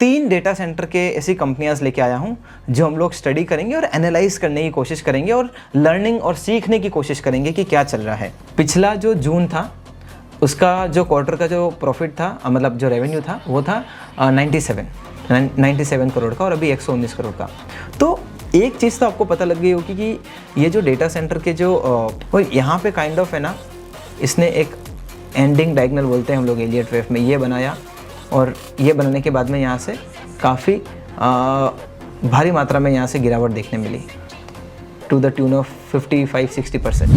3 data centre के ऐसी कंपनियां लेके आया हूं जो हम लोग स्टडी करेंगे और एनालाइज करने की कोशिश करेंगे और लर्निंग और सीखने की कोशिश करेंगे कि क्या चल रहा है। पिछला जो जून था उसका जो क्वार्टर का जो प्रॉफिट था मतलब जो रेवेन्यू था वो था 97 करोड़ का और अभी 119 करोड़ का। तो एक चीज़ तो आपको पता लग गई होगी कि ये जो डेटा सेंटर के जो वो यहाँ पे काइंड ऑफ है ना, इसने एक एंडिंग डायगोनल बोलते हैं हम लोग एलियट वेव में, ये बनाया और ये बनाने के बाद में यहाँ से काफ़ी भारी मात्रा में यहाँ से गिरावट देखने मिली टू द ट्यून ऑफ 55-60%।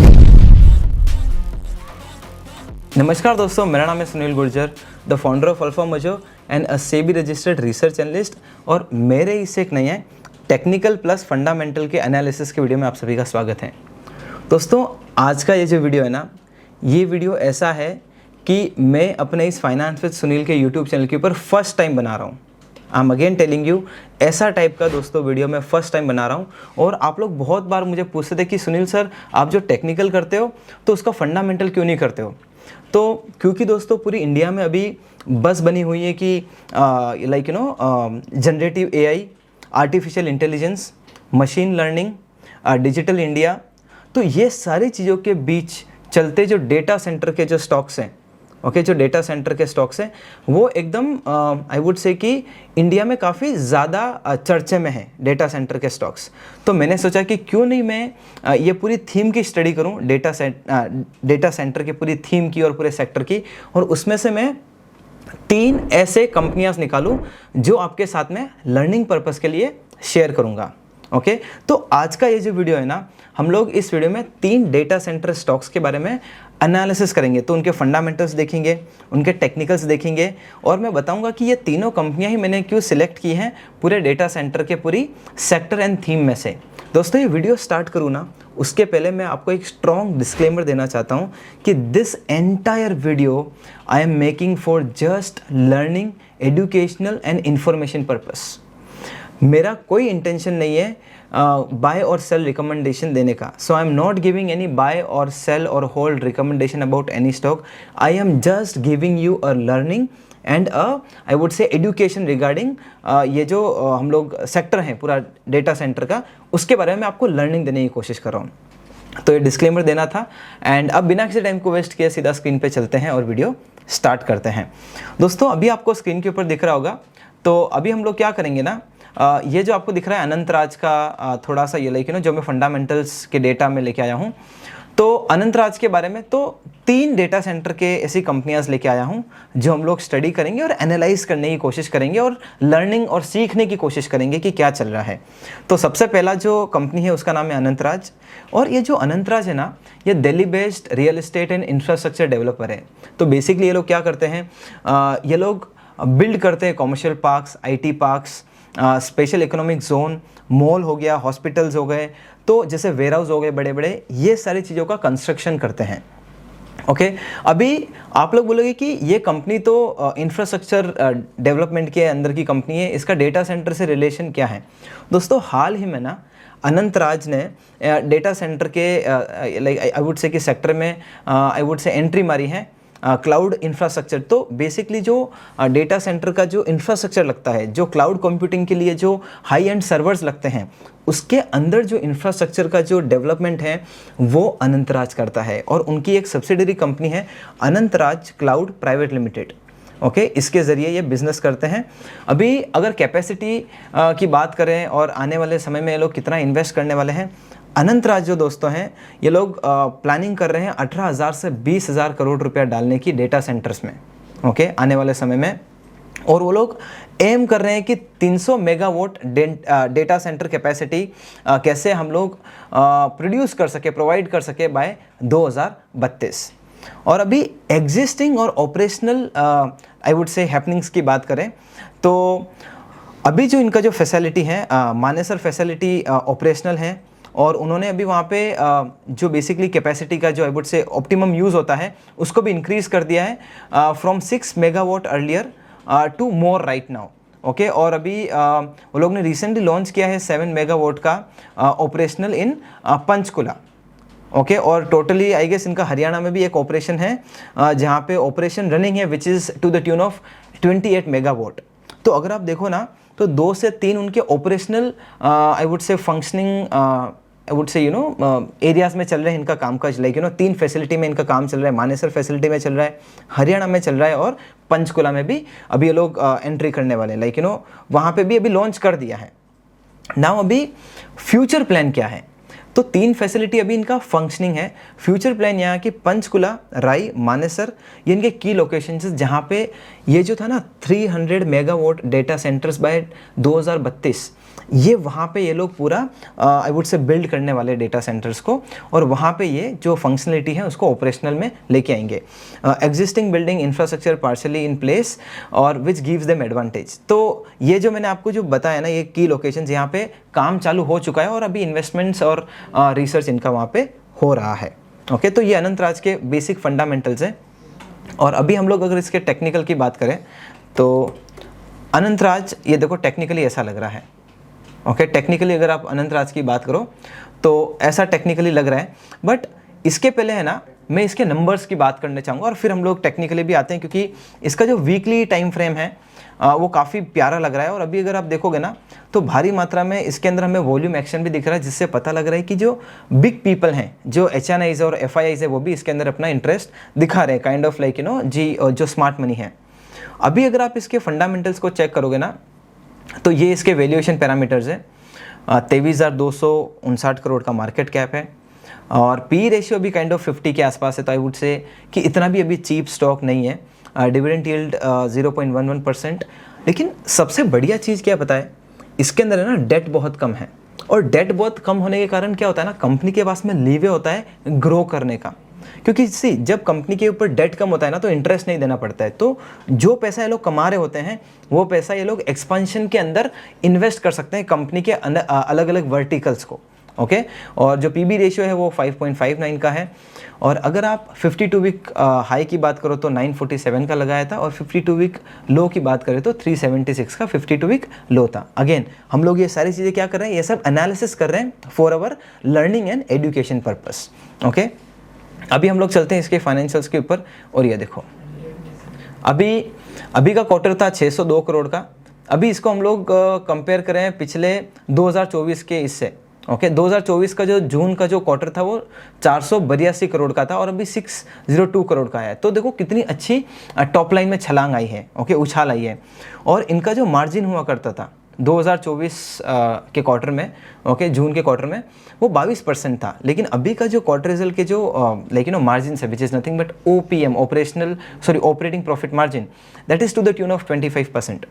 नमस्कार दोस्तों, मेरा नाम है Sunil Gurjar, the founder of alpha mojo and a SEBI registered research analyst. और मेरे इससे एक नए टेक्निकल प्लस फंडामेंटल के एनालिसिस के वीडियो में आप सभी का स्वागत है। दोस्तों आज का ये जो वीडियो है ना, ये वीडियो ऐसा है कि मैं अपने इस फाइनेंस विद सुनील के यूट्यूब चैनल के ऊपर फर्स्ट टाइम बना रहा हूँ। I am again telling you, ऐसा टाइप का दोस्तों वीडियो मैं फर्स्ट टाइम बना रहा हूँ। और आप लोग बहुत बार मुझे पूछते थे कि सुनील सर आप जो टेक्निकल करते हो तो उसका फंडामेंटल क्यों नहीं करते हो। तो क्योंकि दोस्तों पूरी इंडिया में अभी बस बनी हुई है कि generative AI, artificial intelligence, machine learning, digital India, तो ये सारी चीज़ों के बीच चलते जो डेटा सेंटर के जो स्टॉक्स हैं, जो डेटा सेंटर के स्टॉक्स हैं वो एकदम आई वुड से कि इंडिया में काफ़ी ज़्यादा चर्चे में है डेटा सेंटर के स्टॉक्स। तो मैंने सोचा कि क्यों नहीं मैं ये पूरी थीम की स्टडी करूं, डेटा सेंटर की पूरी थीम की और पूरे सेक्टर की, और उसमें से मैं 3 ऐसे कंपनियां निकालूं जो आपके साथ में लर्निंग पर्पस के लिए शेयर करूंगा। ओके, तो आज का ये जो वीडियो है ना, हम लोग इस वीडियो में 3 डेटा सेंटर स्टॉक्स के बारे में एनालिसिस करेंगे। तो उनके फंडामेंटल्स देखेंगे, उनके टेक्निकल्स देखेंगे, और मैं बताऊंगा कि ये तीनों कंपनियां ही मैंने क्यों सिलेक्ट की हैं पूरे डेटा सेंटर के पूरी सेक्टर एंड थीम में से। दोस्तों ये वीडियो स्टार्ट करूँ ना, उसके पहले मैं आपको एक स्ट्रॉन्ग डिस्क्लेमर देना चाहता हूँ कि this entire video I am making for just learning, educational and information purpose. मेरा कोई इंटेंशन नहीं है बाय और सेल रिकमेंडेशन देने का। So I am not giving any buy और सेल और hold recommendation about any stock. I am just giving you a learning and I would say education regarding ये जो हम लोग सेक्टर हैं पूरा डेटा सेंटर का, उसके बारे में आपको लर्निंग देने की कोशिश कर रहा हूँ। तो ये डिस्क्लेमर देना था। एंड अब बिना किसी टाइम को वेस्ट किए सीधा स्क्रीन पे चलते हैं और वीडियो स्टार्ट करते हैं। दोस्तों अभी आपको स्क्रीन के ऊपर दिख रहा होगा, तो अभी हम लोग क्या करेंगे ना, ये जो आपको दिख रहा है अनंतराज का थोड़ा सा ये जो मैं फंडामेंटल्स के डेटा में लेके आया हूँ, तो अनंतराज के बारे में तो 3 डेटा सेंटर के ऐसी कंपनियां लेके आया हूँ जो हम लोग स्टडी करेंगे और एनालाइज करने की कोशिश करेंगे और लर्निंग और सीखने की कोशिश करेंगे कि क्या चल रहा है। तो सबसे पहला जो कंपनी है उसका नाम है अनंतराज। और ये जो अनंतराज है ना, ये Delhi based real estate and infrastructure developer है। तो बेसिकली ये लोग क्या करते हैं, ये लोग बिल्ड करते हैं commercial parks, IT parks, special economic zone, mall हो गया, हॉस्पिटल्स हो गए, तो जैसे वेयर हाउस हो गए बड़े बड़े, ये सारी चीज़ों का कंस्ट्रक्शन करते हैं। ओके, अभी आप लोग बोलोगे कि ये कंपनी तो इंफ्रास्ट्रक्चर डेवलपमेंट के अंदर की कंपनी है, इसका डेटा सेंटर से रिलेशन क्या है। दोस्तों हाल ही में ना अनंतराज ने डेटा सेंटर के आई वुड से कि सेक्टर में आई वुड से एंट्री मारी है, क्लाउड इंफ्रास्ट्रक्चर। तो बेसिकली जो डेटा सेंटर का जो इंफ्रास्ट्रक्चर लगता है, जो क्लाउड कंप्यूटिंग के लिए जो हाई एंड सर्वर्स लगते हैं, उसके अंदर जो इंफ्रास्ट्रक्चर का जो डेवलपमेंट है वो अनंतराज करता है। और उनकी एक सब्सिडरी कंपनी है Anantraj cloud private limited. Okay, इसके ज़रिए ये बिज़नेस करते हैं। अभी अगर कैपेसिटी की बात करें और आने वाले समय में ये लोग कितना इन्वेस्ट करने वाले हैं, अनंतराज जो दोस्तों हैं ये लोग प्लानिंग कर रहे हैं 18,000 से 20,000 करोड़ रुपया डालने की डेटा सेंटर्स में, ओके, आने वाले समय में। और वो लोग एम कर रहे हैं कि 300 मेगावाट डेटा सेंटर कैपेसिटी कैसे हम लोग प्रोड्यूस कर सके, प्रोवाइड कर सके बाय 2032। और अभी एग्जिस्टिंग और ऑपरेशनल आई वुड से हैपनिंग्स की बात करें तो अभी जो इनका जो फैसिलिटी है मानेसर फैसिलिटी ऑपरेशनल है, और उन्होंने अभी वहाँ पे जो बेसिकली कैपेसिटी का जो I would say optimum use होता है उसको भी इंक्रीज़ कर दिया है from 6 megawatt earlier to more right now. Okay, और अभी वो लोग ने रिसेंटली लॉन्च किया है 7 मेगावाट का ऑपरेशनल इन पंचकुला। ओके, और टोटली आई गेस इनका हरियाणा में भी एक ऑपरेशन है जहाँ पे ऑपरेशन रनिंग है which is to the tune of 28 megawatt. तो अगर आप देखो ना तो 2 से 3 उनके ऑपरेशनल आई वुड से फंक्शनिंग आई वुड से एरियाज़ में चल रहे हैं इनका कामकाज, लाइक 3 फैसिलिटी में इनका काम चल रहा है। मानेसर फैसिलिटी में चल रहा है, हरियाणा में चल रहा है और पंचकुला में भी अभी ये लोग एंट्री करने वाले हैं, लाइक वहाँ पे भी अभी लॉन्च कर दिया है। नाउ अभी फ्यूचर प्लान क्या है, तो 3 फैसिलिटी अभी इनका फंक्शनिंग है। फ्यूचर प्लान यहाँ की पंचकुला, राई, मानेसर ये इनके की लोकेशंस है, जहाँ पे ये जो था ना 300 मेगावाट डेटा सेंटर्स बाय 2032, ये वहाँ पे ये लोग पूरा आई वुड से बिल्ड करने वाले डेटा सेंटर्स को, और वहाँ पे ये जो फंक्शनलिटी है उसको ऑपरेशनल में लेके आएंगे। Existing building infrastructure partially in place और विच गिव्स देम एडवांटेज। तो ये जो मैंने आपको जो बताया ना, ये की लोकेशंस यहाँ पे काम चालू हो चुका है और अभी इन्वेस्टमेंट्स और रिसर्च इनका वहाँ पे हो रहा है। ओके, तो ये अनंतराज के बेसिक फंडामेंटल्स हैं। और अभी हम लोग अगर इसके टेक्निकल की बात करें तो अनंतराज ये देखो टेक्निकली ऐसा लग रहा है। ओके, टेक्निकली अगर आप अनंतराज की बात करो तो ऐसा टेक्निकली लग रहा है, बट इसके पहले है ना मैं इसके नंबर्स की बात करना चाहूँगा और फिर हम लोग टेक्निकली भी आते हैं, क्योंकि इसका जो वीकली टाइम फ्रेम है वो काफ़ी प्यारा लग रहा है। और अभी अगर आप देखोगे ना तो भारी मात्रा में इसके अंदर हमें वॉल्यूम एक्शन भी दिख रहा है, जिससे पता लग रहा है कि जो बिग पीपल हैं, जो HNIs और FIIs है, वो भी इसके अंदर अपना इंटरेस्ट दिखा रहे हैं, काइंड ऑफ लाइक जी जो स्मार्ट मनी है। अभी अगर आप इसके फंडामेंटल्स को चेक करोगे ना तो ये इसके वैल्यूएशन पैरामीटर्स है। 23,259 करोड़ का मार्केट कैप है और पी रेशियो भी काइंड ऑफ 50 के आसपास है। तो आई वुड से कि इतना भी अभी चीप स्टॉक नहीं है। Dividend yield 0.11%। लेकिन सबसे बढ़िया चीज़ क्या पता है, इसके अंदर है ना डेट बहुत कम है, और डेट बहुत कम होने के कारण क्या होता है ना, कंपनी के पास में लीवे होता है ग्रो करने का। क्योंकि सी जब कंपनी के ऊपर डेट कम होता है ना तो इंटरेस्ट नहीं देना पड़ता है, तो जो पैसा ये लोग कमा रहे होते हैं वो पैसा ये लोग एक्सपेंशन के अंदर इन्वेस्ट कर सकते हैं कंपनी के अलग अलग वर्टिकल्स को। ओके, और जो पीबी रेशियो है वो 5.59 का है। और अगर आप 52 वीक हाई की बात करो तो 947 का लगाया था, और 52 वीक लो की बात करें तो 376 का 52 वीक लो था। अगेन हम लोग ये सारी चीज़ें क्या कर रहे हैं, ये सब एनालिसिस कर रहे हैं for our learning and education purpose. Okay, अभी हम लोग चलते हैं इसके फाइनेंशियल्स के ऊपर। और ये देखो अभी का क्वार्टर था 602 करोड़ का। अभी इसको हम लोग कंपेयर करें पिछले 2024 के इससे। ओके, 2024 का जो जून का जो क्वार्टर था वो 482 करोड़ का था और अभी 602 करोड़ का है। तो देखो कितनी अच्छी टॉप लाइन में छलांग आई है। ओके, उछाल आई है। और इनका जो मार्जिन हुआ करता था 2024 के क्वार्टर में, ओके जून के क्वार्टर में, वो 22% था। लेकिन अभी का जो क्वार्टर रिजल्ट के जो लेकिन मार्जिन है which is nothing but OPM operating profit margin, that is to the tune of 25%।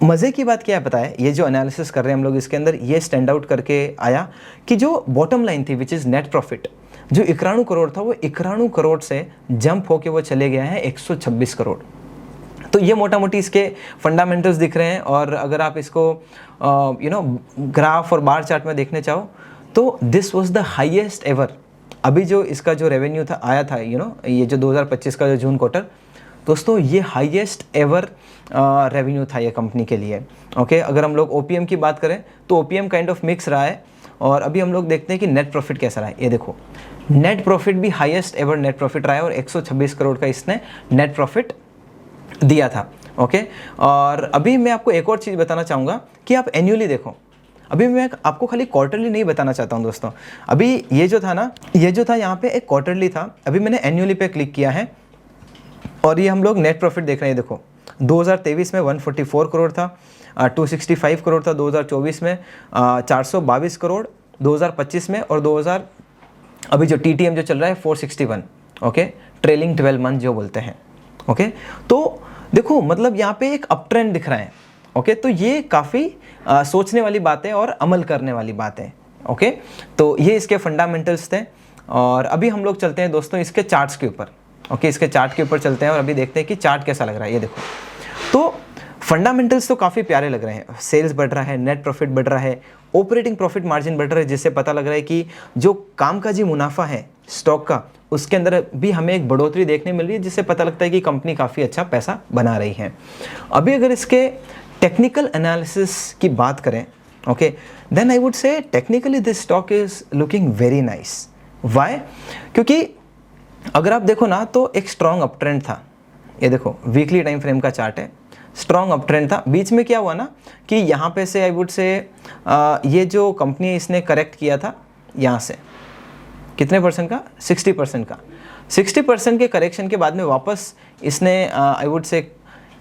मज़े की बात क्या है पता है, ये जो एनालिसिस कर रहे हैं हम लोग इसके अंदर ये स्टैंड आउट करके आया कि जो बॉटम लाइन थी विच इज़ नेट प्रॉफिट, जो 91 करोड़ था वो 91 करोड़ से जंप होके वो चले गया है 126 करोड़। तो ये मोटा मोटी इसके फंडामेंटल्स दिख रहे हैं। और अगर आप इसको ग्राफ और बार चार्ट में देखने चाहो तो this was the highest ever. अभी जो इसका जो रेवेन्यू था आया था ये जो 2025 का जो जून क्वार्टर, दोस्तों ये हाईएस्ट एवर रेवेन्यू था ये कंपनी के लिए। ओके, अगर हम लोग OPM की बात करें तो OPM काइंड ऑफ मिक्स रहा है। और अभी हम लोग देखते हैं कि नेट प्रॉफिट कैसा रहा है। ये देखो नेट प्रॉफिट भी हाईएस्ट एवर नेट प्रॉफिट रहा है और 126 करोड़ का इसने नेट प्रॉफिट दिया था। ओके, और अभी मैं आपको एक और चीज़ बताना चाहूँगा कि आप एन्युअली देखो। अभी मैं आपको खाली क्वार्टरली नहीं बताना चाहता हूँ दोस्तों। अभी ये जो था यहाँ पे एक क्वार्टरली था, अभी मैंने एन्युअली पे क्लिक किया है और ये हम लोग नेट प्रॉफिट देख रहे हैं। देखो 2023 में 144 करोड़ था, 265 करोड़ था 2024 में, 422 करोड़ 2025 में, और अभी जो TTM जो चल रहा है 461। ओके, ट्रेलिंग 12 मंथ जो बोलते हैं। ओके, तो देखो मतलब यहाँ पे एक अप ट्रेंड दिख रहा है। ओके, तो ये काफ़ी सोचने वाली बात है और अमल करने वाली बात है। ओके, तो ये इसके फंडामेंटल्स थे। और अभी हम लोग चलते हैं दोस्तों इसके चार्ट्स के ऊपर। ओके, इसके चार्ट के ऊपर चलते हैं और अभी देखते हैं कि चार्ट कैसा लग रहा है। ये देखो, तो फंडामेंटल्स तो काफ़ी प्यारे लग रहे हैं। सेल्स बढ़ रहा है, नेट प्रॉफिट बढ़ रहा है, ऑपरेटिंग प्रॉफिट मार्जिन बढ़ रहा है, जिससे पता लग रहा है कि जो कामकाजी मुनाफा है स्टॉक का उसके अंदर भी हमें एक बढ़ोतरी देखने मिल रही है, जिससे पता लगता है कि कंपनी काफ़ी अच्छा पैसा बना रही है। अभी अगर इसके टेक्निकल एनालिसिस की बात करें, okay, then I would say technically this stock is looking very nice. Why? क्योंकि अगर आप देखो ना तो एक स्ट्रॉन्ग अप ट्रेंड था। ये देखो वीकली टाइम फ्रेम का चार्ट है, स्ट्रॉन्ग अप ट्रेंड था। बीच में क्या हुआ ना कि यहाँ पे से आई वुड से ये जो कंपनी इसने करेक्ट किया था यहाँ से कितने परसेंट का, 60% का, 60% के करेक्शन के बाद में वापस इसने आई वुड से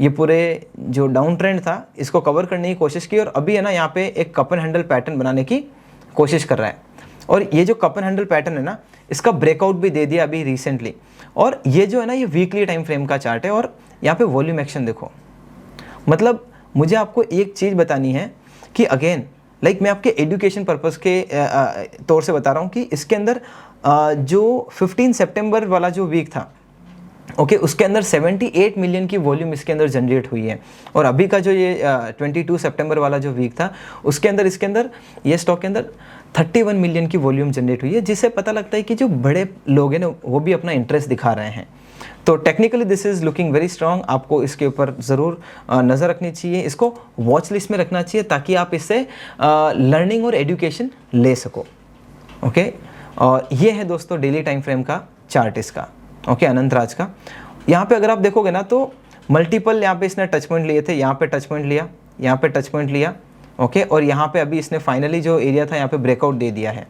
ये पूरे जो डाउन ट्रेंड था इसको कवर करने की कोशिश की और अभी है ना यहाँ पे एक कप एंड हैंडल पैटर्न बनाने की कोशिश कर रहा है। और ये जो कप एंड हैंडल पैटर्न है ना इसका ब्रेकआउट भी दे दिया अभी रिसेंटली। और ये जो है ना ये वीकली टाइम फ्रेम का चार्ट है और यहाँ पे वॉल्यूम एक्शन देखो। मतलब मुझे आपको एक चीज़ बतानी है कि अगेन लाइक मैं आपके एजुकेशन पर्पस के तौर से बता रहा हूँ कि इसके अंदर जो 15 सितंबर वाला जो वीक था ओके उसके अंदर 78 मिलियन की वॉल्यूम इसके अंदर जनरेट हुई है। और अभी का जो ये 22 सितंबर वाला जो वीक था उसके अंदर इसके अंदर ये स्टॉक के अंदर 31 मिलियन की वॉल्यूम जनरेट हुई है, जिससे पता लगता है कि जो बड़े लोग हैं ना वो भी अपना इंटरेस्ट दिखा रहे हैं। तो technically this is looking very strong. आपको इसके ऊपर ज़रूर नज़र रखनी चाहिए, इसको वॉच लिस्ट में रखना चाहिए ताकि आप इससे लर्निंग और एजुकेशन ले सको। ओके और ये है दोस्तों डेली टाइम फ्रेम का चार्ट इसका। ओके अनंतराज का यहाँ पे अगर आप देखोगे ना तो मल्टीपल यहाँ पे इसने टच पॉइंट लिए थे, यहाँ पे टच पॉइंट लिया, यहाँ पे टच पॉइंट लिया ओके और यहाँ पे अभी इसने फाइनली जो एरिया था यहाँ पे ब्रेकआउट दे दिया है।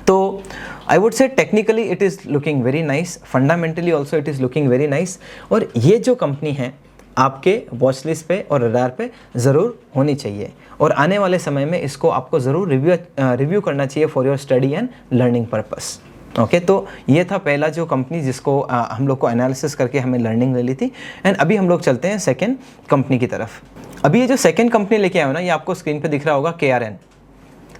तो आई would say technically it is looking very nice, fundamentally also it is looking very nice. और ये जो कंपनी है आपके वॉच लिस्ट पे और रडार पे ज़रूर होनी चाहिए और आने वाले समय में इसको आपको ज़रूर रिव्यू करना चाहिए for your study and learning purpose. Okay तो ये था पहला जो कंपनी जिसको हम लोग को एनालिसिस करके हमें लर्निंग ले ली थी। एंड अभी हम लोग चलते हैं सेकेंड कंपनी की तरफ। अभी ये जो सेकेंड कंपनी लेके आया हो ना ये आपको स्क्रीन पे दिख रहा होगा KRN।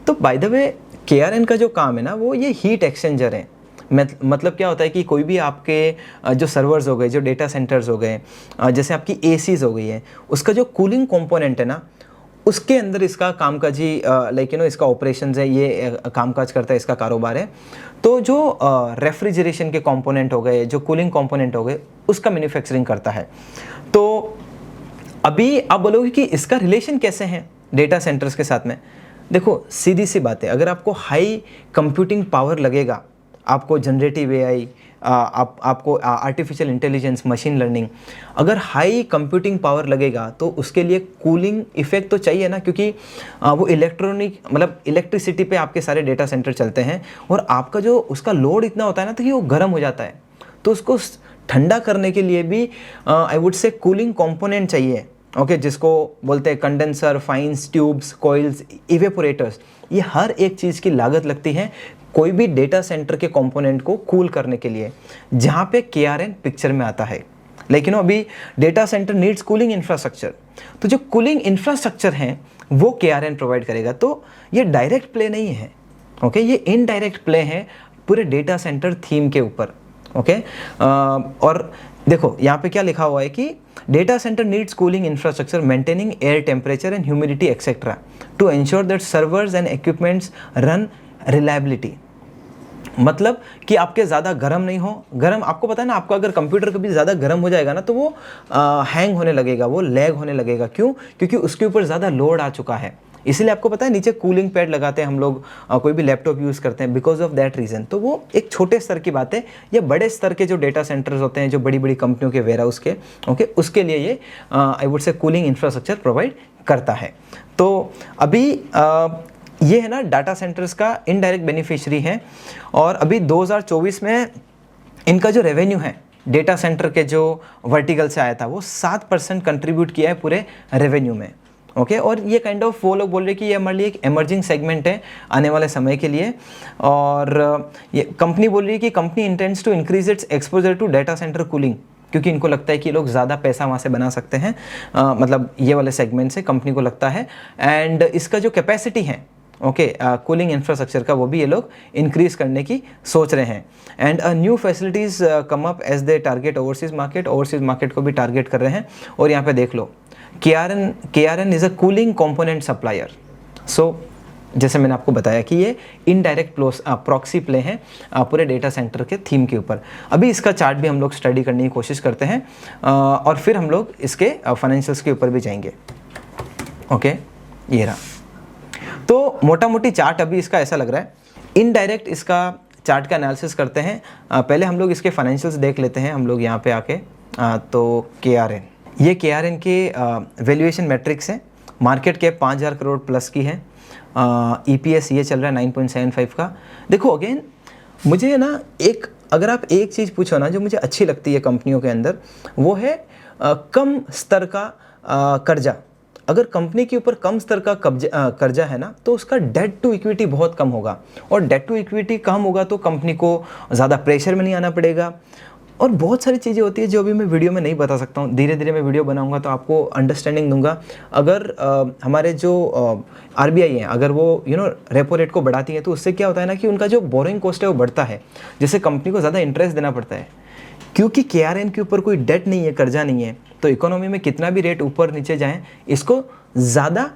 तो बाय द वे KRN का जो काम है ना वो ये हीट एक्सचेंजर है। मतलब क्या होता है कि कोई भी आपके जो सर्वर्स हो गए, जो डेटा सेंटर्स हो गए, जैसे आपकी ACs हो गई है, उसका जो कूलिंग कंपोनेंट है ना उसके अंदर इसका कामकाजी लाइक इसका ऑपरेशंस है, ये कामकाज करता है, इसका कारोबार है। तो जो रेफ्रिजरेशन के कंपोनेंट हो गए, जो कूलिंग कंपोनेंट हो गए, उसका मैन्युफैक्चरिंग करता है। तो अभी आप बोलोगे कि इसका रिलेशन कैसे है डेटा सेंटर्स के साथ में। देखो सीधी सी बात है, अगर आपको हाई कंप्यूटिंग पावर लगेगा, आपको जनरेटिव AI, आपको आर्टिफिशियल इंटेलिजेंस, मशीन लर्निंग, अगर हाई कंप्यूटिंग पावर लगेगा तो उसके लिए कूलिंग इफेक्ट तो चाहिए ना, क्योंकि वो इलेक्ट्रिसिटी पे आपके सारे डेटा सेंटर चलते हैं और आपका जो उसका लोड इतना होता है ना तो कि वो गर्म हो जाता है। तो उसको ठंडा करने के लिए भी I would say cooling component चाहिए। ओके जिसको बोलते हैं condenser, fins, tubes, coils, evaporators, ये हर एक चीज़ की लागत लगती है कोई भी डेटा सेंटर के कंपोनेंट को कूल करने के लिए, जहाँ पे KRN पिक्चर में आता है। लेकिन अभी data centre needs cooling infrastructure, तो जो कूलिंग इंफ्रास्ट्रक्चर है वो KRN प्रोवाइड करेगा। तो ये डायरेक्ट प्ले नहीं है, ओके ये इनडायरेक्ट प्ले है पूरे डेटा सेंटर थीम के ऊपर। ओके और देखो यहाँ पे क्या लिखा हुआ है कि data centre needs cooling infrastructure maintaining air temperature and humidity etcetera to ensure that servers and equipments run reliability. मतलब कि आपके ज़्यादा गर्म नहीं हो। गर्म आपको पता है ना, आपका अगर कंप्यूटर कभी ज़्यादा गर्म हो जाएगा ना तो वो हैंग होने लगेगा, वो लैग होने लगेगा। क्यों? क्योंकि उसके ऊपर ज़्यादा लोड आ चुका है। इसलिए आपको पता है नीचे कूलिंग पैड लगाते हैं हम लोग, कोई भी लैपटॉप यूज़ करते हैं बिकॉज ऑफ दैट रीज़न। तो वो एक छोटे स्तर की बात है। या बड़े स्तर के जो डेटा सेंटर्स होते हैं, जो बड़ी बड़ी कंपनियों के वेयरहाउस के, ओके उसके लिए ये आई would say cooling infrastructure provide करता है। तो अभी ये है ना डाटा सेंटर्स का इनडायरेक्ट बेनिफिशियरी है। और अभी 2024 में इनका जो रेवेन्यू है डेटा सेंटर के जो वर्टिकल से आया था वो 7% कंट्रीब्यूट किया है पूरे रेवेन्यू में। ओके और ये काइंड ऑफ वो लोग बोल रहे हैं कि ये हमारे लिए एक एमर्जिंग सेगमेंट है आने वाले समय के लिए। और ये कंपनी बोल रही है कि company intends to increase its exposure to data centre cooling, क्योंकि इनको लगता है कि लोग ज़्यादा पैसा वहाँ से बना सकते हैं, मतलब ये वाले सेगमेंट से कंपनी को लगता है। एंड इसका जो कैपेसिटी है ओके कूलिंग इंफ्रास्ट्रक्चर का, वो भी ये लोग इंक्रीज़ करने की सोच रहे हैं। And new facilities come up as they target overseas market को भी टारगेट कर रहे हैं। और यहाँ पे देख लो KRN is a cooling component supplier. So जैसे मैंने आपको बताया कि ये इनडायरेक्ट प्रॉक्सी प्ले है पूरे डेटा सेंटर के थीम के ऊपर। अभी इसका चार्ट भी हम लोग स्टडी करने की कोशिश करते हैं और फिर हम लोग इसके फाइनेंशियल्स के ऊपर भी जाएंगे। ओके ये रहा। तो मोटा मोटी चार्ट अभी इसका ऐसा लग रहा है। इनडायरेक्ट इसका चार्ट का एनालिसिस करते हैं। पहले हम लोग इसके फाइनेंशियल्स देख लेते हैं हम लोग यहाँ पे आके। तो ये KRN के वैल्यूएशन मैट्रिक्स हैं। मार्केट कैप 5,000 करोड़ प्लस की है। EPS ये चल रहा है 9.75 का। देखो अगेन मुझे ना अगर आप एक चीज़ पूछो ना जो मुझे अच्छी लगती है कंपनियों के अंदर, वो है कम स्तर का कर्जा। अगर कंपनी के ऊपर कम स्तर का कर्जा है ना, तो उसका डेट टू इक्विटी बहुत कम होगा, और डेट टू इक्विटी कम होगा तो कंपनी को ज़्यादा प्रेशर में नहीं आना पड़ेगा। और बहुत सारी चीज़ें होती है जो अभी मैं वीडियो में नहीं बता सकता हूँ, धीरे धीरे मैं वीडियो बनाऊंगा तो आपको अंडरस्टैंडिंग दूंगा। अगर हमारे जो RBI हैं, अगर वो रेपो रेट को बढ़ाती है तो उससे क्या होता है ना कि उनका जो बोरिंग कॉस्ट है वो बढ़ता है, जिससे कंपनी को ज़्यादा इंटरेस्ट देना पड़ता है। क्योंकि KRN के ऊपर कोई डेट नहीं है, कर्जा नहीं है, तो इकोनॉमी में कितना भी रेट ऊपर नीचे जाए इसको ज़्यादा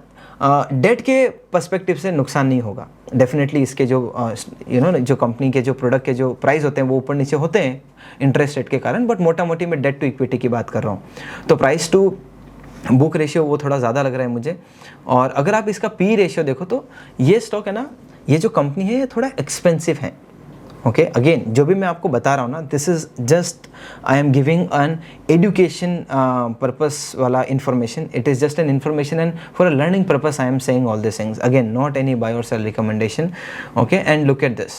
डेट के पर्सपेक्टिव से नुकसान नहीं होगा। डेफिनेटली इसके जो जो कंपनी के जो प्रोडक्ट के जो प्राइस होते हैं वो ऊपर नीचे होते हैं इंटरेस्ट रेट के कारण, बट मोटा मोटी मैं डेट टू इक्विटी की बात कर रहा हूँ। तो प्राइस टू बुक रेशियो वो थोड़ा ज़्यादा लग रहा है मुझे। और अगर आप इसका P रेशियो देखो तो ये स्टॉक है ना, ये जो कंपनी है ये थोड़ा एक्सपेंसिव है। ओके, अगेन जो भी मैं आपको बता रहा हूँ ना, this is just I am giving an education purpose वाला information. It is just an information and for a learning purpose I am saying all this things. Again not any buy और sell recommendation. Okay, and look at this,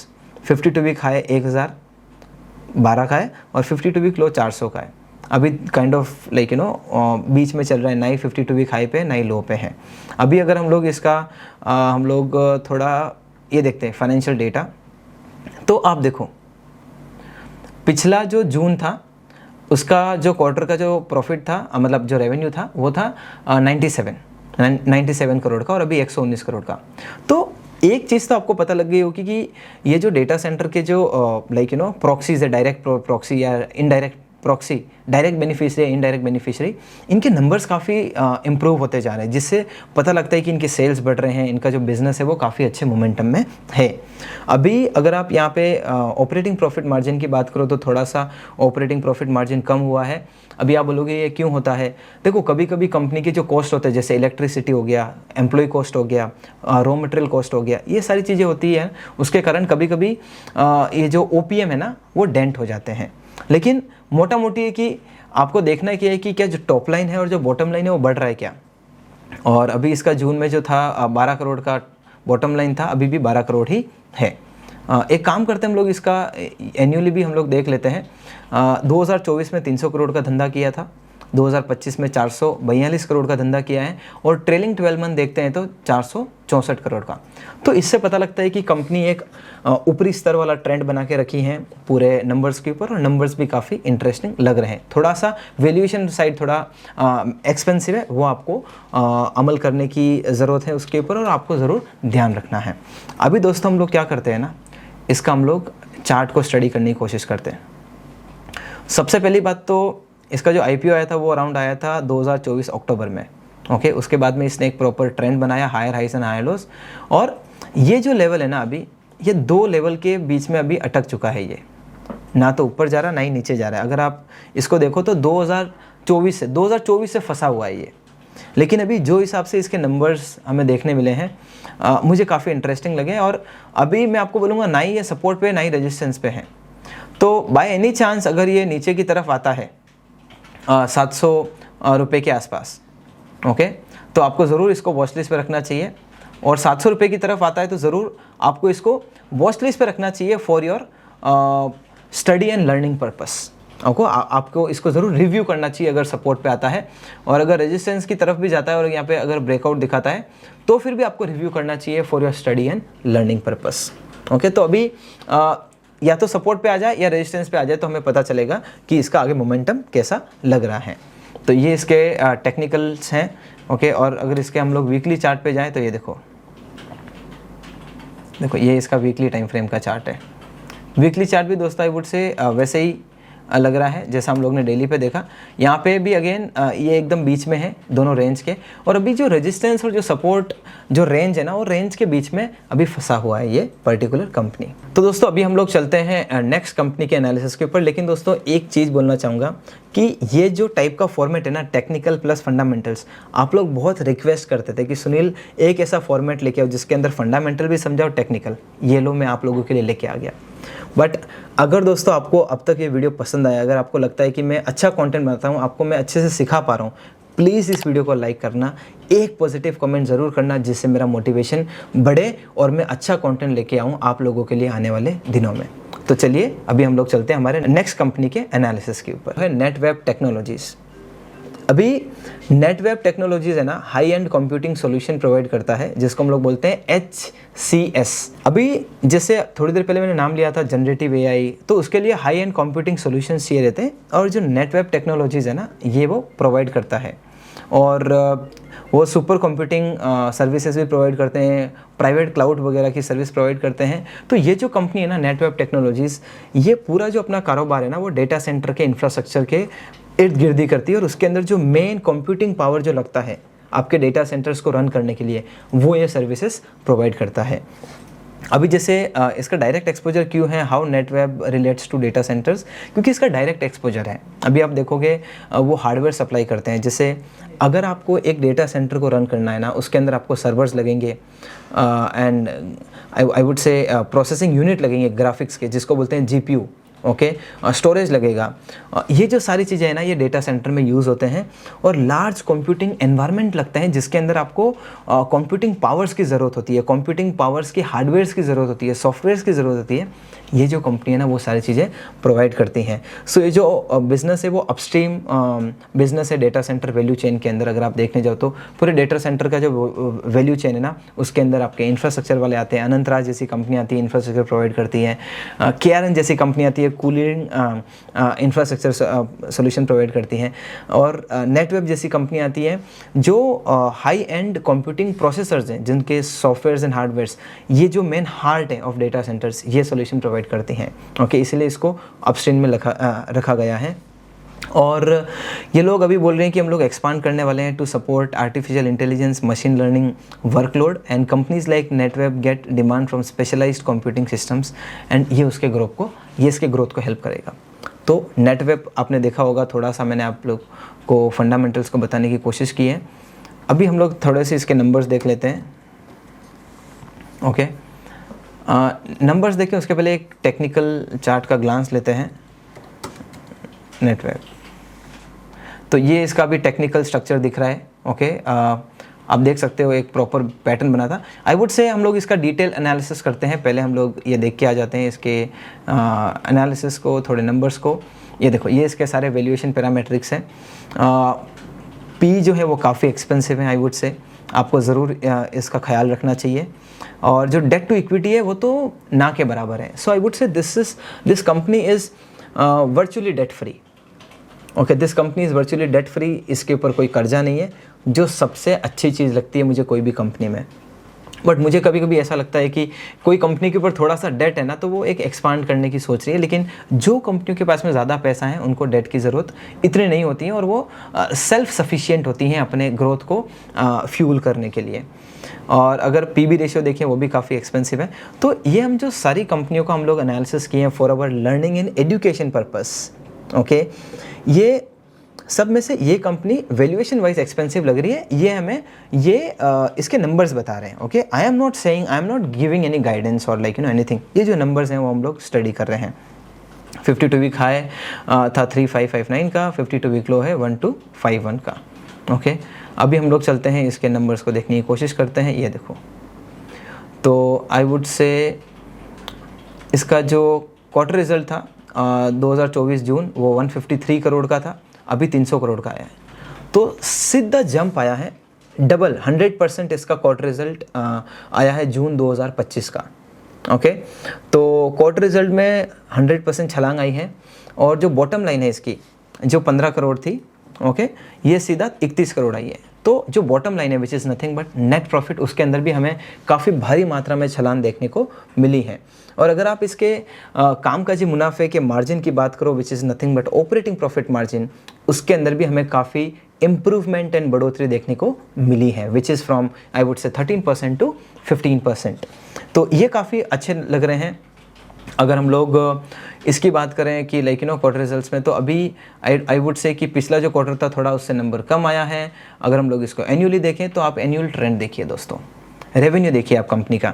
52 week high 1012 का है और 52 week लो 400 का है। अभी kind of like बीच में चल रहा है, ना ही 52 वीक हाई पे ना ही लो पे है। अभी अगर हम लोग इसका हम लोग थोड़ा ये देखते हैं फाइनेंशियल डेटा, तो आप देखो पिछला जो जून था उसका जो क्वार्टर का जो प्रॉफिट था, मतलब जो रेवेन्यू था वो था 97 करोड़ का, और अभी 119 करोड़ का। तो एक चीज़ तो आपको पता लग गई होगी कि ये जो डेटा सेंटर के जो प्रॉक्सीज है, डायरेक्ट प्रॉक्सी या इनडायरेक्ट प्रॉक्सी, डायरेक्ट बेनिफिशियरी या इनडायरेक्ट बेनिफिशियरी, इनके नंबर्स काफ़ी इंप्रूव होते जा रहे हैं, जिससे पता लगता है कि इनके सेल्स बढ़ रहे हैं, इनका जो बिज़नेस है वो काफ़ी अच्छे मोमेंटम में है। अभी अगर आप यहाँ पे ऑपरेटिंग प्रॉफिट मार्जिन की बात करो तो थोड़ा सा ऑपरेटिंग प्रॉफिट मार्जिन कम हुआ है। अभी आप बोलोगे ये क्यों होता है? देखो कभी कभी कंपनी के जो कॉस्ट होते हैं, जैसे इलेक्ट्रिसिटी हो गया, एम्प्लॉय कॉस्ट हो गया, रॉ मटेरियल कॉस्ट हो गया, ये सारी चीज़ें होती हैं, उसके कारण कभी कभी ये जो OPM है ना वो डेंट हो जाते हैं। लेकिन मोटा मोटी है कि आपको देखना है कि क्या जो टॉप लाइन है और जो बॉटम लाइन है वो बढ़ रहा है क्या। और अभी इसका जून में जो था 12 करोड़ का बॉटम लाइन था, अभी भी 12 करोड़ ही है। एक काम करते हैं हम लोग, इसका एन्युअली भी हम लोग देख लेते हैं। 2024 में 300 करोड़ का धंधा किया था, 2025 में 442 करोड़ का धंधा किया है, और ट्रेलिंग 12 मंथ देखते हैं तो 464 करोड़ का। तो इससे पता लगता है कि कंपनी एक ऊपरी स्तर वाला ट्रेंड बना के रखी है पूरे नंबर्स के ऊपर, और नंबर्स भी काफ़ी इंटरेस्टिंग लग रहे हैं। थोड़ा सा वैल्यूएशन साइड थोड़ा एक्सपेंसिव है, वो आपको अमल करने की ज़रूरत है उसके ऊपर, और आपको ज़रूर ध्यान रखना है। अभी दोस्तों हम लोग क्या करते हैं ना, इसका हम लोग चार्ट को स्टडी करने की कोशिश करते हैं। सबसे पहली बात तो इसका जो IPO आया था वो अराउंड आया था 2024 अक्टूबर में। ओके, उसके बाद में इसने एक प्रॉपर ट्रेंड बनाया, हायर हाइस एंड हायर लोस, और ये जो लेवल है ना अभी, ये 2 लेवल के बीच में अभी अटक चुका है। ये ना तो ऊपर जा रहा ना ही नीचे जा रहा है। अगर आप इसको देखो तो 2024 से फंसा हुआ है ये। लेकिन अभी जो हिसाब से इसके नंबर्स हमें देखने मिले हैं, मुझे काफ़ी इंटरेस्टिंग लगे। और अभी मैं आपको बोलूँगा ना ही ये सपोर्ट पे ना ही रेजिस्टेंस पे है। तो बाय एनी चांस अगर ये नीचे की तरफ आता है 700 रुपये के आसपास, ओके, तो आपको ज़रूर इसको वॉच लिस्ट पे रखना चाहिए। और 700 रुपये की तरफ आता है तो ज़रूर आपको इसको वॉच लिस्ट पे रखना चाहिए for your study and learning purpose. आपको इसको ज़रूर रिव्यू करना चाहिए अगर सपोर्ट पे आता है। और अगर रेजिस्टेंस की तरफ भी जाता है और यहाँ पे अगर ब्रेकआउट दिखाता है तो फिर भी आपको रिव्यू करना चाहिए for your study and learning purpose. Okay, तो अभी या तो सपोर्ट पे आ जाए या रेजिस्टेंस पे आ जाए तो हमें पता चलेगा कि इसका आगे मोमेंटम कैसा लग रहा है। तो ये इसके टेक्निकल्स हैं। ओके, और अगर इसके हम लोग वीकली चार्ट पे जाएं तो ये देखो ये इसका वीकली टाइम फ्रेम का चार्ट है। वीकली चार्ट भी दोस्तों आई वुड से वैसे ही लग रहा है जैसा हम लोग ने डेली पे देखा। यहाँ पे भी अगेन ये एकदम बीच में है दोनों रेंज के, और अभी जो रेजिस्टेंस और जो सपोर्ट जो रेंज है ना वो रेंज के बीच में अभी फंसा हुआ है ये पर्टिकुलर कंपनी। तो दोस्तों अभी हम लोग चलते हैं नेक्स्ट कंपनी के एनालिसिस के ऊपर। लेकिन दोस्तों एक चीज़ बोलना चाहूँगा कि ये जो टाइप का फॉर्मेट है ना, टेक्निकल प्लस फंडामेंटल्स, आप लोग बहुत रिक्वेस्ट करते थे कि सुनील एक ऐसा फॉर्मेट लेके आओ जिसके अंदर फंडामेंटल भी समझाओ, टेक्निकल। ये लो मैं आप लोगों के लिए लेके आ गया। बट अगर दोस्तों आपको अब तक ये वीडियो पसंद आया, अगर आपको लगता है कि मैं अच्छा कंटेंट बनाता हूँ, आपको मैं अच्छे से सिखा पा रहा हूँ, प्लीज़ इस वीडियो को लाइक करना, एक पॉजिटिव कमेंट ज़रूर करना, जिससे मेरा मोटिवेशन बढ़े और मैं अच्छा कंटेंट लेके आऊँ आप लोगों के लिए आने वाले दिनों में। तो चलिए अभी हम लोग चलते हैं हमारे नेक्स्ट कंपनी के एनालिसिस के ऊपर, है नेटवेब टेक्नोलॉजीज़। अभी नेटवेब टेक्नोलॉजीज़ है ना, high and computing solution provide करता है, जिसको हम लोग बोलते हैं HCS। अभी जैसे थोड़ी देर पहले मैंने नाम लिया था जनरेटिव AI, तो उसके लिए हाई एंड कंप्यूटिंग सॉल्यूशंस चाहिए रहते हैं, और जो नेटवेब टेक्नोलॉजीज़ है ना, ये वो प्रोवाइड करता है। और वो सुपर कंप्यूटिंग सर्विसेज भी प्रोवाइड करते हैं, प्राइवेट क्लाउड वगैरह की सर्विस प्रोवाइड करते हैं। तो ये जो कंपनी है ना नेटवेब टेक्नोलॉजीज़, ये पूरा जो अपना कारोबार है ना, वो डेटा सेंटर के इंफ्रास्ट्रक्चर के इर्द गिर्द ही करती है, और उसके अंदर जो मेन कंप्यूटिंग पावर जो लगता है आपके डेटा सेंटर्स को रन करने के लिए, वो ये सर्विसेज प्रोवाइड करता है। अभी जैसे इसका डायरेक्ट एक्सपोजर क्यों है, how Netweb relates to data centres, क्योंकि इसका डायरेक्ट एक्सपोजर है। अभी आप देखोगे वो हार्डवेयर सप्लाई करते हैं। जैसे अगर आपको एक डेटा सेंटर को रन करना है ना, उसके अंदर आपको सर्वर्स लगेंगे एंड आई वुड से प्रोसेसिंग यूनिट लगेंगे ग्राफिक्स के, जिसको बोलते हैं GPU, ओके, स्टोरेज लगेगा। ये जो सारी चीज़ें हैं ना, ये डेटा सेंटर में यूज़ होते हैं, और लार्ज कंप्यूटिंग एनवायरनमेंट लगता है, जिसके अंदर आपको कंप्यूटिंग पावर्स की ज़रूरत होती है, कंप्यूटिंग पावर्स की हार्डवेयर्स की ज़रूरत होती है, सॉफ्टवेयर्स की ज़रूरत होती है। ये जो कंपनी है ना, वो सारी चीज़ें प्रोवाइड करती हैं। सो ये जो बिज़नेस है वो अपस्ट्रीम बिज़नेस है डेटा सेंटर वैल्यू चेन के अंदर। अगर आप देखने जाओ तो पूरे डेटा सेंटर का जो वैल्यू चेन है ना, उसके अंदर आपके इंफ्रास्ट्रक्चर वाले आते हैं। अनंतराज जैसी कंपनी आती है, इंफ्रास्ट्रक्चर प्रोवाइड करती है। KRN जैसी कंपनी आती है, कूलिंग इंफ्रास्ट्रक्चर सोल्यूशन प्रोवाइड करती हैं। और नेटवेब जैसी कंपनी आती है, जो हाई एंड कंप्यूटिंग प्रोसेसर्स हैं, जिनके सॉफ्टवेयर्स एंड हार्डवेयर्स, ये जो मेन हार्ट है ऑफ डेटा सेंटर्स, ये सोल्यूशन प्रोवाइड करती हैं। ओके, इसलिए इसको अपस्ट्रीम में रखा गया है। और ये लोग अभी बोल रहे हैं कि हम लोग एक्सपांड करने वाले हैं to support artificial intelligence, machine learning workload, and companies like Netweb get demand from specialised computing systems, and ये इसके ग्रोथ को हेल्प करेगा। तो नेटवेब आपने देखा होगा, थोड़ा सा मैंने आप लोग को फंडामेंटल्स को बताने की कोशिश की है। अभी हम लोग थोड़े से इसके नंबर्स देख लेते हैं। ओके, नंबर्स देखें उसके पहले एक टेक्निकल चार्ट का ग्लांस लेते हैं। नेटवेब, तो ये इसका भी टेक्निकल स्ट्रक्चर दिख रहा है। ओके, आप देख सकते हो एक प्रॉपर पैटर्न बना था। आई वुड से हम लोग इसका डिटेल एनालिसिस करते हैं, पहले हम लोग ये देख के आ जाते हैं इसके एनालिसिस को, थोड़े नंबर्स को। ये देखो, ये इसके सारे वैल्यूएशन पैरामेट्रिक्स हैं। P जो है वो काफ़ी एक्सपेंसिव है, आई वुड से आपको ज़रूर इसका ख्याल रखना चाहिए। और जो डेट टू इक्विटी है वो तो ना के बराबर है। So I would say this company is virtually debt free. Okay, this company is virtually debt free, इसके ऊपर कोई कर्जा नहीं है, जो सबसे अच्छी चीज़ लगती है मुझे कोई भी कंपनी में। बट मुझे कभी कभी ऐसा लगता है कि कोई कंपनी के ऊपर थोड़ा सा डेट है ना, तो वो एक एक्सपांड करने की सोच रही है, लेकिन जो कंपनियों के पास में ज़्यादा पैसा है उनको डेट की ज़रूरत इतनी नहीं होती है, और वो सेल्फ सफिशिएंट होती हैं अपने ग्रोथ को फ्यूल करने के लिए। और अगर PB रेशियो देखें वो भी काफ़ी एक्सपेंसिव है। तो ये हम जो सारी कंपनियों का हम लोग एनालिसिस किए हैं for our learning and education purpose. Okay, ये सब में से ये कंपनी वैल्यूएशन वाइज एक्सपेंसिव लग रही है, ये हमें इसके नंबर्स बता रहे हैं। Okay, I am not giving any guidance और लाइक एनीथिंग। ये जो नंबर्स हैं वो हम लोग स्टडी कर रहे हैं। 52 वीक हाई था 3559 का, 52 वीक लो है 1251 का। ओके, अभी हम लोग चलते हैं इसके नंबर्स को देखने की कोशिश करते हैं। ये देखो, तो आई वुड से इसका जो क्वार्टर रिजल्ट था 2024 जून, वो 153 करोड़ का था, अभी 300 करोड़ का आया है। तो सीधा जंप आया है, डबल 100% इसका क्वार्टर रिजल्ट आया है जून 2025 का। ओके, तो क्वार्टर रिजल्ट में 100% छलांग आई है। और जो बॉटम लाइन है इसकी, जो 15 करोड़ थी, ओके, ये सीधा 31 करोड़ आई है। तो जो बॉटम लाइन है which is nothing but net profit, उसके अंदर भी हमें काफ़ी भारी मात्रा में छलांग देखने को मिली है। और अगर आप इसके कामकाजी मुनाफे के मार्जिन की बात करो, विच is nothing but operating profit margin, उसके अंदर भी हमें काफ़ी इम्प्रूवमेंट एंड बढ़ोतरी देखने को मिली है, which is from I would say 13% to 15%। तो ये काफ़ी अच्छे लग रहे हैं। अगर हम लोग इसकी बात करें कि लाइक क्वार्टर रिजल्ट्स में, तो अभी आई वुड से कि पिछला जो क्वार्टर था थोड़ा उससे नंबर कम आया है। अगर हम लोग इसको एनुअली देखें तो आप एनुअल ट्रेंड देखिए दोस्तों, रेवेन्यू देखिए आप कंपनी का।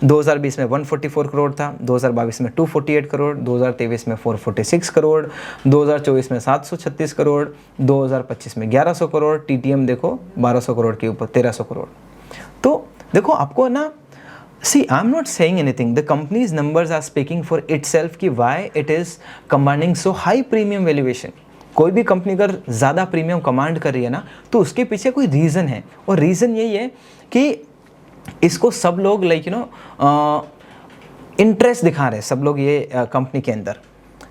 2020 में 144 करोड़ था, 2022 में 248 करोड़, 2023 में 446 करोड़, 2024 में 736 करोड़, 2025 में 1100 करोड़, TTM देखो 1200 करोड़ के ऊपर 1300 करोड़। तो देखो आपको ना, see I'm not saying anything, the company's numbers are speaking for itself कि why it is commanding so high premium valuation। कोई भी कंपनी अगर ज़्यादा प्रीमियम कमांड कर रही है ना, तो उसके पीछे कोई रीज़न है, और रीज़न यही है कि इसको सब लोग लाइक इंटरेस्ट दिखा रहे हैं सब लोग ये कंपनी के अंदर,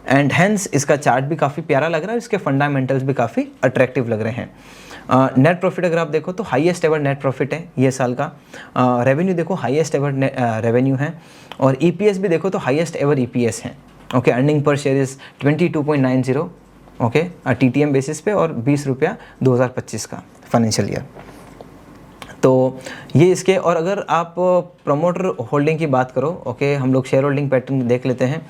एंड हेंस इसका चार्ट भी काफ़ी प्यारा लग रहा है, इसके फंडामेंटल्स भी काफ़ी अट्रैक्टिव लग रहे हैं। नेट प्रॉफिट अगर आप देखो तो हाईएस्ट एवर नेट प्रॉफिट है ये साल का। रेवेन्यू देखो हाईएस्ट एवर रेवेन्यू है, और EPS भी देखो तो हाईएस्ट एवर EPS है। Okay, earning per share is 22.90 okay TTM basis पे, और 20 रुपया 2025 का फाइनेंशियल ईयर। तो ये इसके, और अगर आप प्रमोटर होल्डिंग की बात करो, ओके हम लोग शेयर होल्डिंग पैटर्न देख लेते हैं।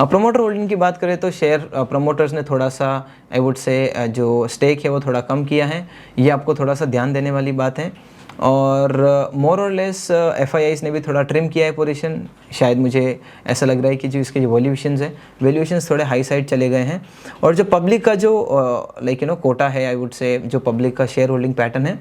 प्रमोटर होल्डिंग की बात करें तो शेयर प्रमोटर्स ने थोड़ा सा आई वुड से जो स्टेक है वो थोड़ा कम किया है, ये आपको थोड़ा सा ध्यान देने वाली बात है। और मोर और लेस FIIs ने भी थोड़ा ट्रिम किया है पोजीशन, शायद मुझे ऐसा लग रहा है कि जो इसके जो वैल्यूएशंस है, वैल्यूएशंस थोड़े हाई साइड चले गए हैं। और जो पब्लिक का जो लाइक कोटा है, आई वुड से जो पब्लिक का शेयर होल्डिंग पैटर्न है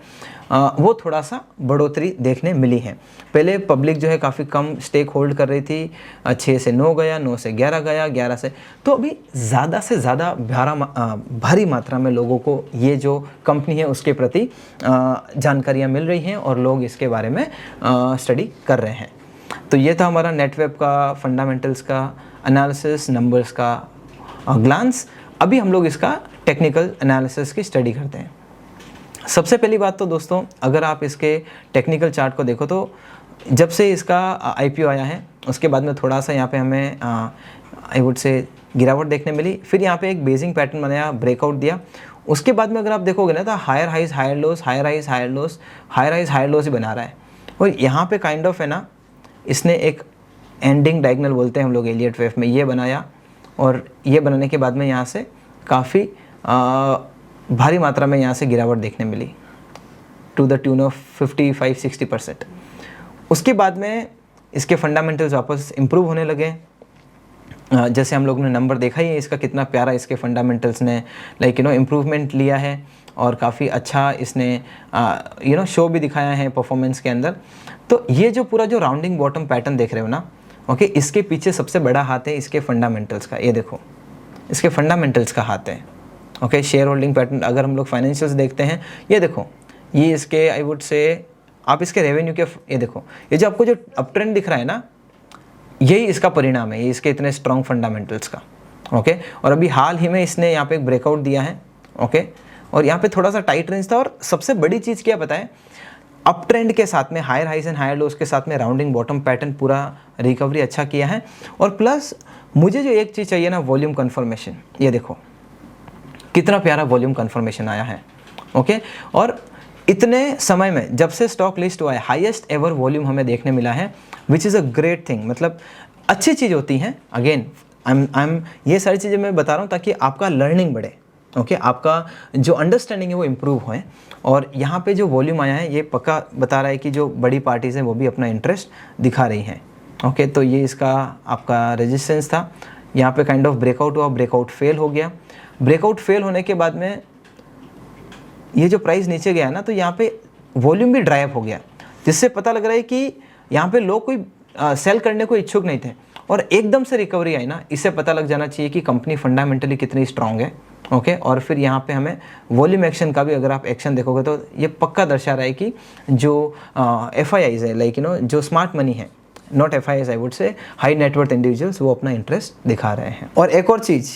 वो थोड़ा सा बढ़ोतरी देखने मिली है। पहले पब्लिक जो है काफ़ी कम स्टेक होल्ड कर रही थी, 6 से 9 गया, 9 से 11 गया, 11 से, तो अभी ज़्यादा से ज़्यादा भारी मात्रा में लोगों को ये जो कंपनी है उसके प्रति जानकारियाँ मिल रही हैं, और लोग इसके बारे में स्टडी कर रहे हैं। तो ये था हमारा नेटवेब का फंडामेंटल्स का एनालिसिस, नंबर्स का ग्लांस। अभी हम लोग इसका टेक्निकल एनालिसिस की स्टडी करते हैं। सबसे पहली बात तो दोस्तों, अगर आप इसके टेक्निकल चार्ट को देखो तो जब से इसका IPO आया है उसके बाद में थोड़ा सा यहाँ पे हमें आई वुड से गिरावट देखने मिली। फिर यहाँ पे एक बेसिंग पैटर्न बनाया, ब्रेकआउट दिया। उसके बाद में अगर आप देखोगे ना तो higher highs higher lows, higher highs higher lows, higher highs higher lows ही बना रहा है। और यहाँ पे काइंड ऑफ है ना, इसने एक एंडिंग डायगोनल बोलते हैं हम लोग एलियट वेव में, ये बनाया, और ये बनाने के बाद में यहाँ से काफ़ी भारी मात्रा में यहाँ से गिरावट देखने मिली, टू द ट्यून ऑफ 55-60%। उसके बाद में इसके फंडामेंटल्स वापस इम्प्रूव होने लगे। जैसे हम लोग ने नंबर देखा ही है इसका, कितना प्यारा इसके फंडामेंटल्स ने लाइक इम्प्रूवमेंट लिया है, और काफ़ी अच्छा इसने शो भी दिखाया है परफॉर्मेंस के अंदर। तो ये जो पूरा जो राउंडिंग बॉटम पैटर्न देख रहे हो ना, ओके, इसके पीछे सबसे बड़ा हाथ है इसके फंडामेंटल्स का। ये देखो, इसके फंडामेंटल्स का हाथ है। ओके, शेयर होल्डिंग पैटर्न अगर हम लोग फाइनेंशियल्स देखते हैं, ये देखो, ये इसके आई वुड से आप इसके रेवेन्यू के, ये देखो, ये जो आपको जो अप ट्रेंड दिख रहा है ना, यही इसका परिणाम है, ये इसके इतने स्ट्रॉन्ग फंडामेंटल्स का। ओके, और अभी हाल ही में इसने यहाँ पे एक ब्रेकआउट दिया है। ओके, और यहाँ पे थोड़ा सा टाइट रेंज था, और सबसे बड़ी चीज़ क्या पता है, अप ट्रेंड के साथ में higher highs and higher lows के साथ में राउंडिंग बॉटम पैटर्न पूरा रिकवरी अच्छा किया है। और प्लस मुझे जो एक चीज़ चाहिए ना, वॉल्यूम कन्फर्मेशन। ये देखो कितना प्यारा वॉल्यूम कन्फर्मेशन आया है। ओके, और इतने समय में जब से स्टॉक लिस्ट हुआ है, हाईएस्ट एवर वॉल्यूम हमें देखने मिला है, which is a great thing. मतलब अच्छी चीज़ होती हैं। अगेन आई एम ये सारी चीज़ें मैं बता रहा हूँ ताकि आपका लर्निंग बढ़े। ओके, आपका जो अंडरस्टैंडिंग है वो इम्प्रूव होए। और यहाँ पे जो वॉल्यूम आया है ये पक्का बता रहा है कि जो बड़ी पार्टीज़ हैं वो भी अपना इंटरेस्ट दिखा रही हैं। ओके, तो ये इसका आपका रेजिस्टेंस था, यहाँ पे काइंड ऑफ ब्रेकआउट हुआ, ब्रेकआउट फेल हो गया। ब्रेकआउट फेल होने के बाद में ये जो प्राइस नीचे गया ना, तो यहाँ पे वॉल्यूम भी ड्राई अप हो गया, जिससे पता लग रहा है कि यहाँ पे लोग कोई सेल करने को इच्छुक नहीं थे, और एकदम से रिकवरी आई ना, इससे पता लग जाना चाहिए कि कंपनी फंडामेंटली कितनी स्ट्रांग है। ओके, और फिर यहाँ पे हमें वॉल्यूम एक्शन का भी अगर आप एक्शन देखोगे तो ये पक्का दर्शा रहा है कि जो FIIs है, लाइक जो स्मार्ट मनी है, नॉट FIIs आई वुड से, हाई नेटवर्थ इंडिविजुअल्स, वो अपना इंटरेस्ट दिखा रहे हैं। और एक और चीज़,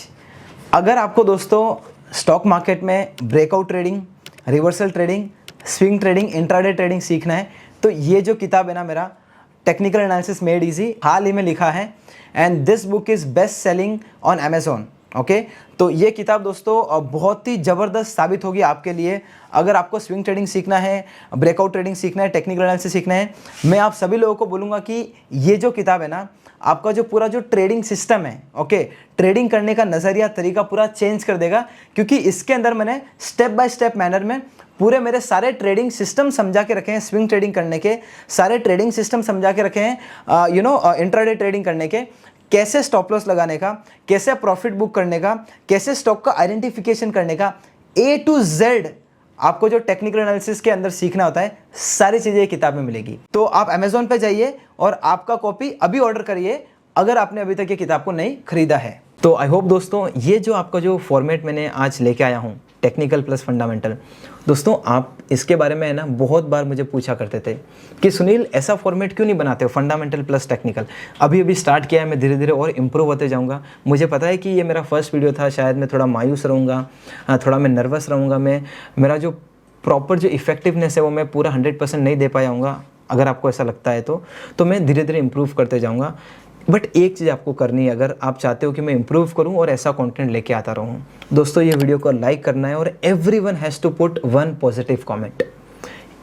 अगर आपको दोस्तों स्टॉक मार्केट में breakout trading, reversal trading, swing trading, intraday trading सीखना है, तो ये जो किताब है ना, मेरा टेक्निकल एनालिसिस मेड इजी, हाल ही में लिखा है, and this book is best selling on Amazon. Okay, तो ये किताब दोस्तों बहुत ही ज़बरदस्त साबित होगी आपके लिए। अगर आपको स्विंग ट्रेडिंग सीखना है, ब्रेकआउट ट्रेडिंग सीखना है, टेक्निकल एनालिसिस सीखना है, मैं आप सभी लोगों को बोलूँगा कि ये जो किताब है ना, आपका जो पूरा जो ट्रेडिंग सिस्टम है, ओके, ट्रेडिंग करने का नज़रिया, तरीका पूरा चेंज कर देगा। क्योंकि इसके अंदर मैंने स्टेप बाय स्टेप मैनर में पूरे मेरे सारे ट्रेडिंग सिस्टम समझा के रखे हैं, स्विंग ट्रेडिंग करने के सारे ट्रेडिंग सिस्टम समझा के रखे हैं, इंट्राडे ट्रेडिंग करने के, कैसे स्टॉप लॉस लगाने का, कैसे प्रॉफिट बुक करने का, कैसे स्टॉक का आइडेंटिफिकेशन करने का, A to Z आपको जो टेक्निकल एनालिसिस के अंदर सीखना होता है, सारी चीज़ें किताब में मिलेगी। तो आप अमेज़ॉन पे जाइए और आपका कॉपी अभी ऑर्डर करिए अगर आपने अभी तक ये किताब को नहीं खरीदा है। तो आई होप दोस्तों ये जो आपका जो फॉर्मेट मैंने आज लेके आया हूँ, टेक्निकल प्लस फंडामेंटल, दोस्तों आप इसके बारे में है ना बहुत बार मुझे पूछा करते थे कि सुनील ऐसा फॉर्मेट क्यों नहीं बनाते हो, फंडामेंटल प्लस टेक्निकल। अभी स्टार्ट किया है, मैं धीरे धीरे और इम्प्रूव होते जाऊँगा। मुझे पता है कि ये मेरा फर्स्ट वीडियो था, शायद मैं थोड़ा मायूस रहूँगा, थोड़ा मैं नर्वस रहूँगा, मेरा जो प्रॉपर जो इफेक्टिवनेस है वो मैं पूरा 100% नहीं दे पाया हूँगा। अगर आपको ऐसा लगता है तो मैं धीरे धीरे इम्प्रूव करते जाऊँगा। बट एक चीज़ आपको करनी है, अगर आप चाहते हो कि मैं इम्प्रूव करूं और ऐसा कंटेंट लेके आता रहूं, दोस्तों ये वीडियो को लाइक करना है और everyone has to put one positive comment.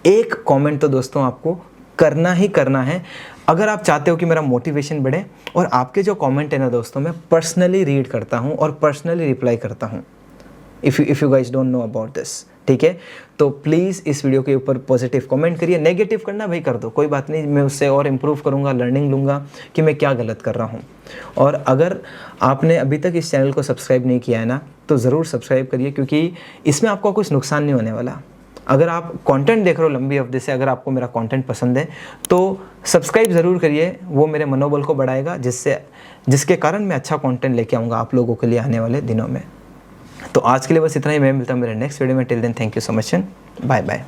एक कमेंट तो दोस्तों आपको करना ही करना है अगर आप चाहते हो कि मेरा मोटिवेशन बढ़े। और आपके जो कमेंट है ना दोस्तों, मैं पर्सनली रीड करता हूँ और पर्सनली रिप्लाई करता हूँ, if you guys don't know about this, ठीक है। तो प्लीज़ इस वीडियो के ऊपर पॉजिटिव कमेंट करिए, नेगेटिव करना भाई कर दो, कोई बात नहीं, मैं उससे और इम्प्रूव करूँगा, लर्निंग लूँगा कि मैं क्या गलत कर रहा हूँ। और अगर आपने अभी तक इस चैनल को सब्सक्राइब नहीं किया है ना, तो ज़रूर सब्सक्राइब करिए, क्योंकि इसमें आपको कुछ नुकसान नहीं होने वाला। अगर आप कंटेंट देख रहे हो लंबी अवधि से, अगर आपको मेरा कंटेंट पसंद है तो सब्सक्राइब ज़रूर करिए, वो मेरे मनोबल को बढ़ाएगा, जिसके कारण मैं अच्छा कंटेंट लेके आऊँगा आप लोगों के लिए आने वाले दिनों में। तो आज के लिए बस इतना ही, मैं मिलता हूँ मेरे नेक्स्ट वीडियो में। Till then thank you so much and bye bye.